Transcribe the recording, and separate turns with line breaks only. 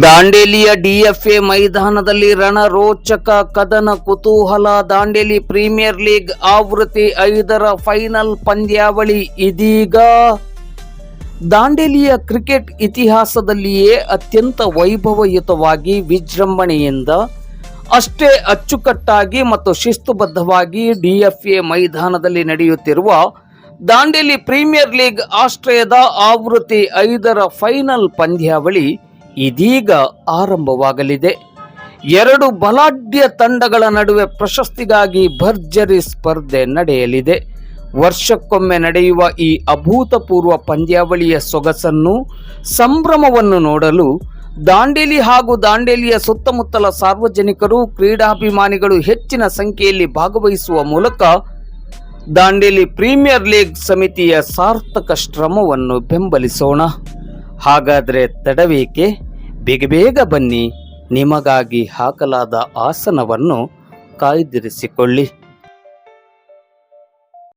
ದಾಂಡೇಲಿಯ ಡಿಎಫ್ಎ ಮೈದಾನದಲ್ಲಿ ರಣರೋಚಕ ಕದನ ಕುತೂಹಲ. ದಾಂಡೇಲಿ ಪ್ರೀಮಿಯರ್ ಲೀಗ್ ಆವೃತ್ತಿ 5ರ ಫೈನಲ್ ಪಂದ್ಯಾವಳಿ ಇದೀಗ. ದಾಂಡೇಲಿಯ ಕ್ರಿಕೆಟ್ ಇತಿಹಾಸದಲ್ಲಿಯೇ ಅತ್ಯಂತ ವೈಭವಯುತವಾಗಿ, ವಿಜೃಂಭಣೆಯಿಂದ, ಅಷ್ಟೇ ಅಚ್ಚುಕಟ್ಟಾಗಿ ಮತ್ತು ಶಿಸ್ತುಬದ್ಧವಾಗಿ ಡಿಎಫ್ಎ ಮೈದಾನದಲ್ಲಿ ನಡೆಯುತ್ತಿರುವ ದಾಂಡೇಲಿ ಪ್ರೀಮಿಯರ್ ಲೀಗ್ ಆಶ್ರಯದ ಆವೃತ್ತಿ 5ರ ಫೈನಲ್ ಪಂದ್ಯಾವಳಿ ಇದೀಗ ಆರಂಭವಾಗಲಿದೆ. ಎರಡು ಬಲಾಢ್ಯ ತಂಡಗಳ ನಡುವೆ ಪ್ರಶಸ್ತಿಗಾಗಿ ಭರ್ಜರಿ ಸ್ಪರ್ಧೆ ನಡೆಯಲಿದೆ. ವರ್ಷಕ್ಕೊಮ್ಮೆ ನಡೆಯುವ ಈ ಅಭೂತಪೂರ್ವ ಪಂದ್ಯಾವಳಿಯ ಸೊಗಸನ್ನು, ಸಂಭ್ರಮವನ್ನು ನೋಡಲು ದಾಂಡೇಲಿ ಹಾಗೂ ದಾಂಡೇಲಿಯ ಸುತ್ತಮುತ್ತಲ ಸಾರ್ವಜನಿಕರು, ಕ್ರೀಡಾಭಿಮಾನಿಗಳು ಹೆಚ್ಚಿನ ಸಂಖ್ಯೆಯಲ್ಲಿ ಭಾಗವಹಿಸುವ ಮೂಲಕ ದಾಂಡೇಲಿ ಪ್ರೀಮಿಯರ್ ಲೀಗ್ ಸಮಿತಿಯ ಸಾರ್ಥಕ ಶ್ರಮವನ್ನು ಬೆಂಬಲಿಸೋಣ. ಹಾಗಾದರೆ ತಡವೇಕೆ? ಬೇಗ ಬನ್ನಿ, ನಿಮಗಾಗಿ ಹಾಕಲಾದ ಆಸನವನ್ನು ಕಾಯ್ದಿರಿಸಿಕೊಳ್ಳಿ.